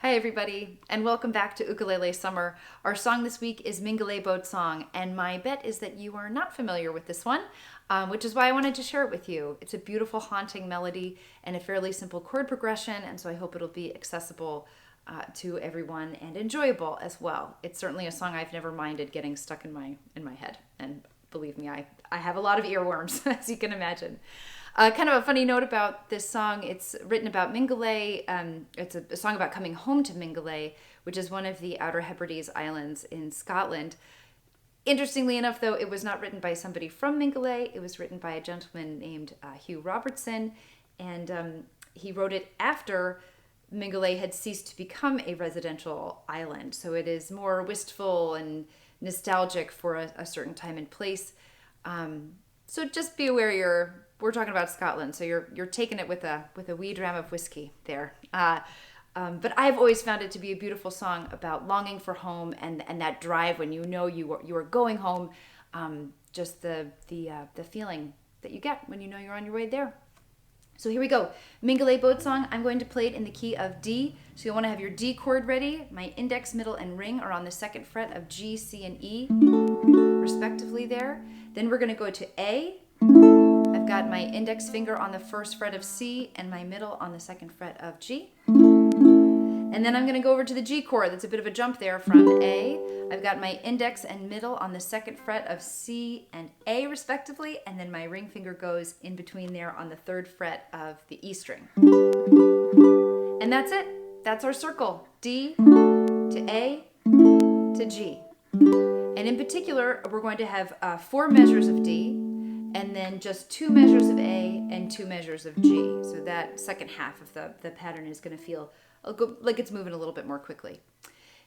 Hi everybody, and welcome back to Ukulele Summer. Our song this week is Mingulay Boat Song, and my bet is that you are not familiar with this one, which is why I wanted to share it with you. It's a beautiful, haunting melody and a fairly simple chord progression, and so I hope it'll be accessible to everyone and enjoyable as well. It's certainly a song I've never minded getting stuck in my head, and believe me, I have a lot of earworms, as you can imagine. Kind of a funny note about this song, it's written about Mingulay. It's a song about coming home to Mingulay, which is one of the Outer Hebrides Islands in Scotland. Interestingly enough, though, it was not written by somebody from Mingulay. It was written by a gentleman named Hugh Robertson, and he wrote it after Mingulay had ceased to become a residential island. So it is more wistful and nostalgic for a certain time and place. So just be aware we're talking about Scotland, so you're taking it with a wee dram of whiskey there. But I've always found it to be a beautiful song about longing for home and that drive when you know you are going home. Just the feeling that you get when you know you're on your way there. So here we go. Mingulay Boat Song. I'm going to play it in the key of D. So you'll want to have your D chord ready. My index, middle, and ring are on the second fret of G, C, and E, respectively there. Then we're going to go to A. I've got my index finger on the first fret of C and my middle on the second fret of G. And then I'm going to go over to the G chord. That's a bit of a jump there from A. I've got my index and middle on the second fret of C and A respectively, and then my ring finger goes in between there on the third fret of the E string. And that's it. That's our circle. D to A to G. And in particular, we're going to have 4 measures of D, and then just 2 measures of A and 2 measures of G. So that second half of the pattern is going to feel like it's moving a little bit more quickly.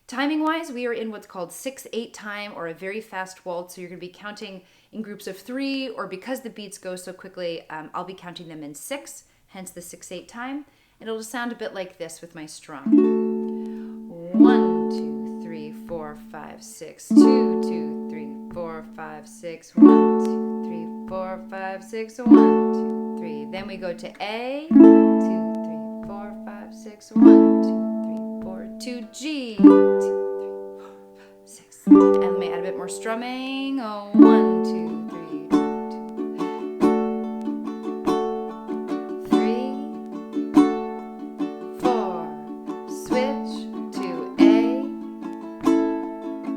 Timing-wise, we are in what's called 6/8 time, or a very fast waltz. So you're going to be counting in groups of 3, or because the beats go so quickly, I'll be counting them in 6, hence the 6/8 time. And it'll sound a bit like this with my strum. 1, 2, 3, 4, 5, 6. 2, 2, 3, 4, 5, 6. 1, 2, 3, 4, 5, 6. 1, 2, 3. Then we go to A. 2, 3, 4, 5, 6. 1, 2, 3, 4. To G. 2, 3, 4, 5, 6. And let me add a bit more strumming. 1, 2, 3. 3, 4. Switch to A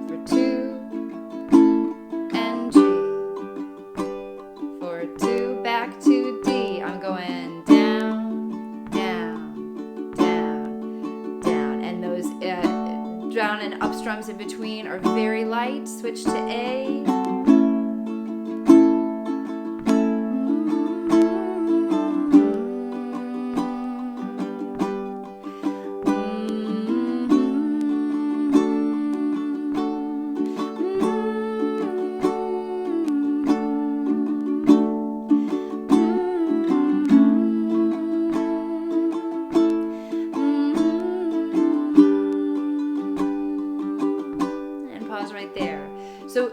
for 2 and G. For 2, back to D. I'm going down, down, down, down. And those down and up strums in between are very light. Switch to A. Right there. So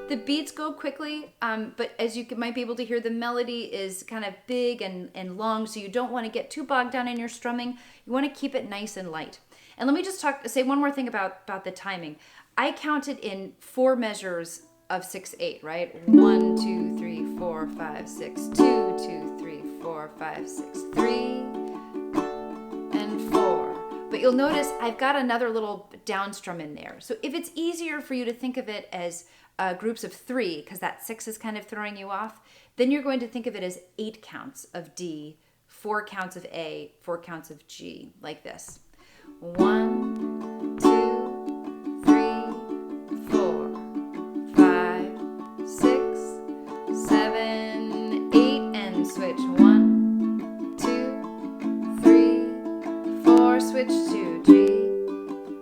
the beats go quickly, but as you might be able to hear, the melody is kind of big and long, so you don't want to get too bogged down in your strumming. You want to keep it nice and light. And let me just say one more thing about the timing. I counted in 4 measures of 6/8, right? 1, 2, 3, 4, 5, 6. 2, 2, 3, 4, 5, 6. 3 and 4. But you'll notice I've got another little down strum in there. So if it's easier for you to think of it as groups of 3, because that 6 is kind of throwing you off, then you're going to think of it as 8 counts of D, 4 counts of A, 4 counts of G, like this. 1, 2, 3, 4, 5, 6, 7, 8, and switch. 1, 2, 3, 4, switch to G.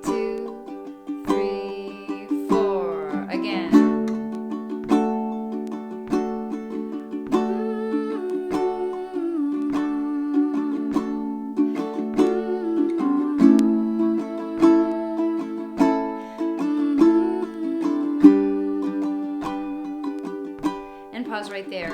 2, 3, 4. Again. And pause right there.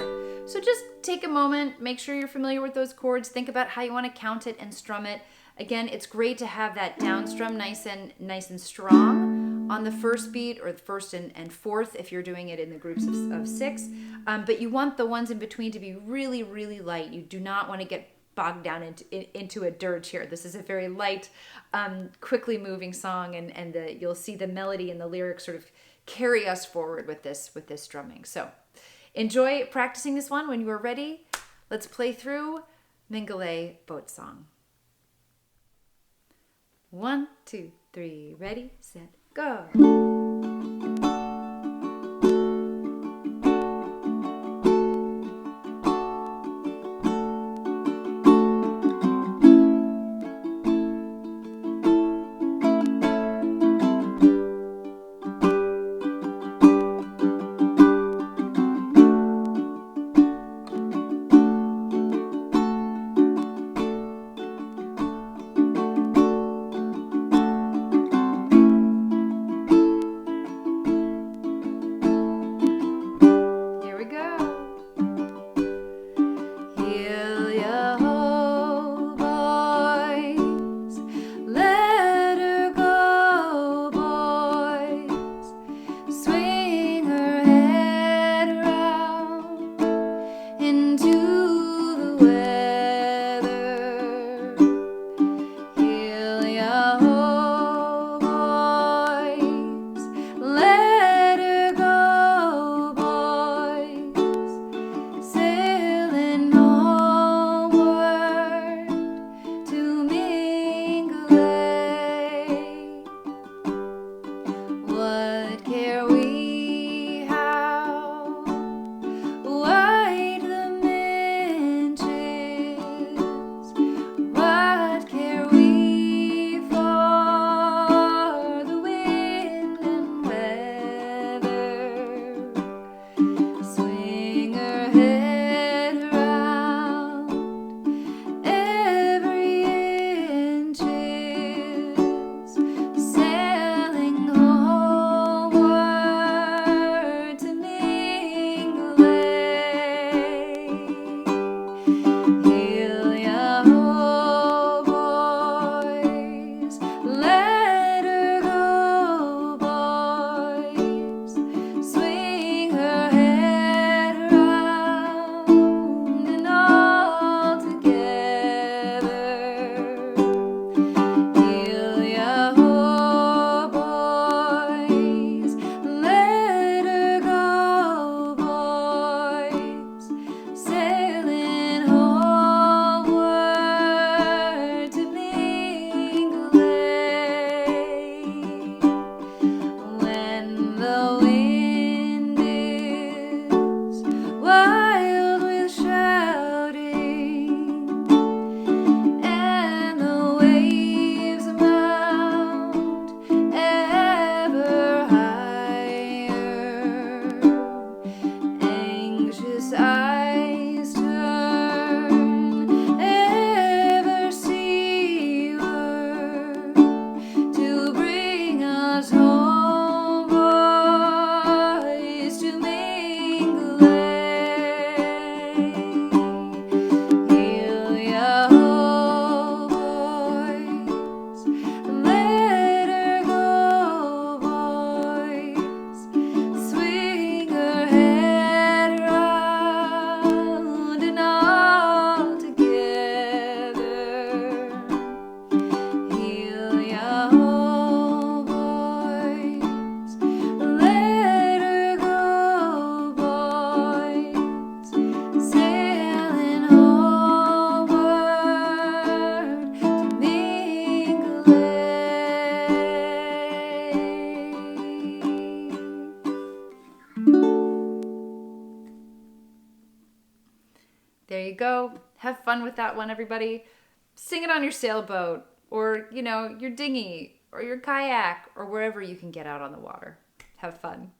So just take a moment, make sure you're familiar with those chords, think about how you want to count it and strum it. Again, it's great to have that down strum nice and strong on the first beat, or the first and fourth if you're doing it in the groups of 6. But you want the ones in between to be really, really light. You do not want to get bogged down into a dirge here. This is a very light, quickly moving song, and you'll see the melody and the lyrics sort of carry us forward with this strumming. So enjoy practicing this one. When you are ready, let's play through Mingulay Boat Song. 1, 2, 3, ready, set, go. There you go. Have fun with that one, everybody. Sing it on your sailboat, or, your dinghy, or your kayak, or wherever you can get out on the water. Have fun.